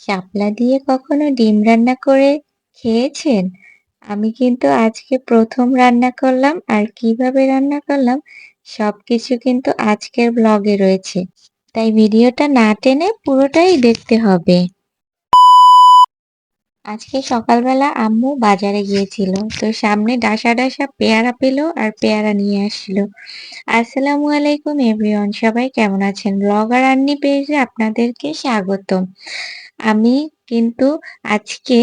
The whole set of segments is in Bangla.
শাপলা দিয়ে কখনো ডিম রান্না করে খেয়েছেন? আমি কিন্তু আজকে ১ম রান্না করলাম আর কিভাবে রান্না করলাম সবকিছু কিন্তু আজকের ব্লগে রয়েছে। তাই ভিডিওটা না টেনে পুরোটাই দেখতে হবে। আজকে সকালবেলা আম্মু বাজারে গিয়েছিল। তো সামনে ডাসা পেয়ারা পেল আর পেয়ারা নিয়ে আসছিল। আসসালামু আলাইকুম এভরিওয়ান, সবাই কেমন আছেন? ব্লগার আন্নি পেজে আপনাদেরকে স্বাগতম। আমি কিন্তু আজকে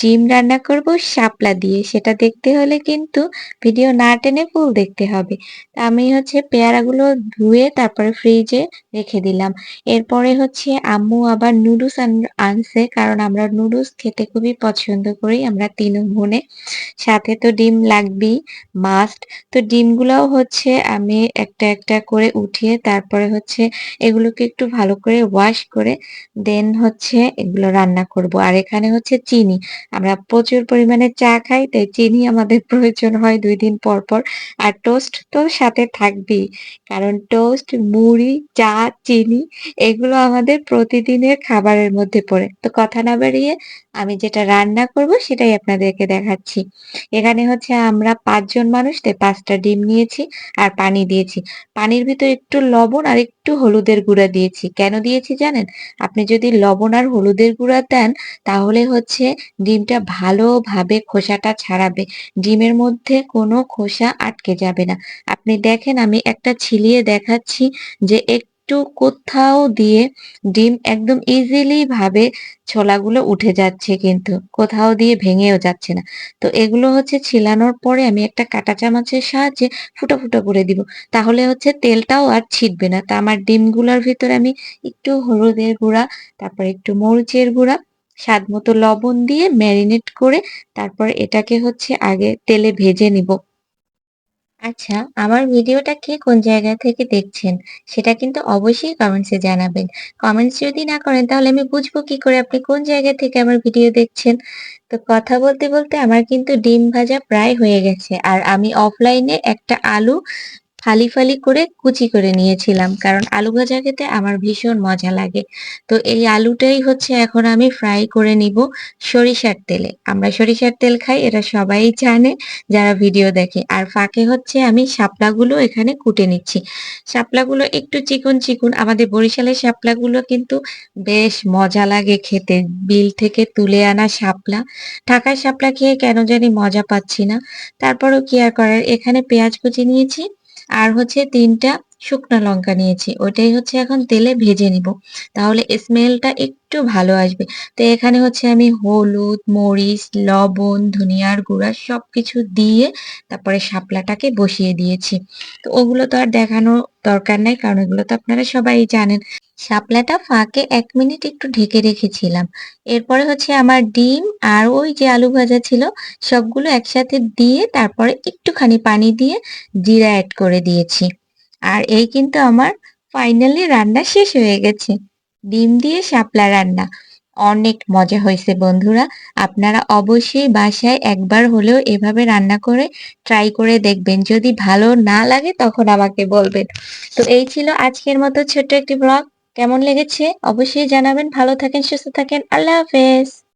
ডিম রান্না করব শাপলা দিয়ে। সেটা দেখতে হলে কিন্তু ভিডিও না টেনে ফুল দেখতে হবে। তা আমি পেয়ারাগুলো ধুয়ে তারপরে ফ্রিজে রেখে দিলাম। এরপরে আম্মু আবার নুডলস আনছে, কারণ আমরা নুডলস খেতে খুবই পছন্দ করি আমরা ৩ বোনে। সাথে তো ডিম লাগবেই, মাস্ট। তো ডিমগুলাও আমি একটা করে উঠিয়ে তারপরে এগুলোকে একটু ভালো করে ওয়াশ করে দেন এগুলো রান্না করব। আর এখানে চিনি। আমরা প্রচুর পরিমাণে চা খাই, তাই চিনি আমাদের প্রয়োজন হয় ২ দিন পর, পর। আর টোস্ট তো সাথে থাকবেই। কারণ টোস্ট, মুড়ি, চা, চিনি এগুলো আমাদের প্রতিদিনের খাবারের মধ্যে পড়ে। তো কথা না বাড়িয়ে আমি যেটা রান্না করব সেটাই আপনাদেরকে দেখাচ্ছি। এখানে আমরা ৫ জন মানুষ, তাই ৫ টা ডিম নিয়েছি আর পানি দিয়েছি। পানির ভিতর একটু লবণ আর একটু হলুদের গুঁড়া দিয়েছি। কেন দিয়েছি জানেন? আপনি যদি লবণ আর হলুদের গুঁড়া দেন তাহলে ডিমটা ভালোভাবে খোসাটা ছাড়াবে। ডিমের মধ্যে কোনো খোসা আটকে যাবে না। আপনি দেখেন, আমি একটা ছিলিয়ে দেখাচ্ছি যে একটু কোথাও দিয়ে ডিম একদম ইজিলি ভাবে ছোলাগুলো উঠে যাচ্ছে, কিন্তু কোথাও দিয়ে ভেঙেও যাচ্ছে না। তো এগুলো ছিলানোর পরে আমি একটা কাঁটা চামচের সাহায্যে ফুটো করে দিব। তাহলে তেলটাও আর ছিটবে না। তা আমার ডিমগুলোর ভিতরে আমি একটু হলুদের গুঁড়া, তারপরে একটু মরিচের গুঁড়া, স্বাদমতো লবণ দিয়ে মেরিনেট করে তারপর এটাকে আগে তেলে ভেজে নিব। আচ্ছা, আমার ভিডিওটা কে কোন জায়গা থেকে দেখছেন সেটা কিন্তু অবশ্যই কমেন্টসে জানাবেন। কমেন্টস যদি না করেন তাহলে আমি বুঝবো কি করে আপনি কোন জায়গা থেকে আমার ভিডিও দেখছেন। তো কথা বলতে আমার কিন্তু ডিম ভাজা প্রায় হয়ে গেছে। আর আমি অফলাইনে একটা আলু ফালি করে কুচি করে নিয়েছিলাম। কারণ আলু ভাজা খেতে আমার ভীষণ মজা লাগে। তো এই আলুটাই এখন আমি ফ্রাই করে নিব সরিষার তেলে। আমরা সরিষার তেল খাই, এটা সবাই জানে যারা ভিডিও দেখে। আর ফাঁকে আমি শাপলাগুলো এখানে কুটে নিচ্ছি। শাপলাগুলো একটু চিকন, আমাদের বরিশালের শাপলাগুলো কিন্তু বেশ মজা লাগে খেতে। বিল থেকে তুলে আনা শাপলা। ঢাকার শাপলা খেয়ে কেন জানি মজা পাচ্ছি না। তারপরেও কি আর করার, এখানে পেঁয়াজ কুচি নিয়েছি আর ৩ টা শুকনা লঙ্কা নিয়েছি। ওইটাই এখন তেলে ভেজে নিব। তাহলে স্মেলটা একটু ভালো আসবে। তো এখানে আমি হলুদ, মরিচ, লবণ, ধনিয়ার গুঁড়া সবকিছু দিয়ে তারপরে শাপলাটাকে বসিয়ে দিয়েছি। তো ওগুলো তো আর দেখানোর দরকার নাই, কারণ এগুলো তো আপনারা সবাই জানেন। শাপলাটা ফাঁকে ১ মিনিট একটু ঢেকে রেখেছিলাম। এরপরে আমার ডিম আর ওই যে আলু ভাজা ছিল সবগুলো একসাথে দিয়ে তারপরে একটুখানি পানি দিয়ে জিরা এড করে দিয়েছি। আর এই কিন্তু আমার ফাইনালি রান্না শেষ হয়ে গেছে। ডিম দিয়ে শাপলা রান্না। অনেক মজা হয়েছে বন্ধুরা। আপনারা অবশ্যই বাসায় একবার হলেও এভাবে রান্না করে ট্রাই করে দেখবেন। যদি ভালো না লাগে তখন আমাকে বলবেন। তো এই ছিল আজকের মতো ছোট্ট একটি ব্লগ। কেমন লেগেছে অবশ্যই জানাবেন। ভালো থাকেন, সুস্থ থাকেন। আল্লাহ হাফেজ।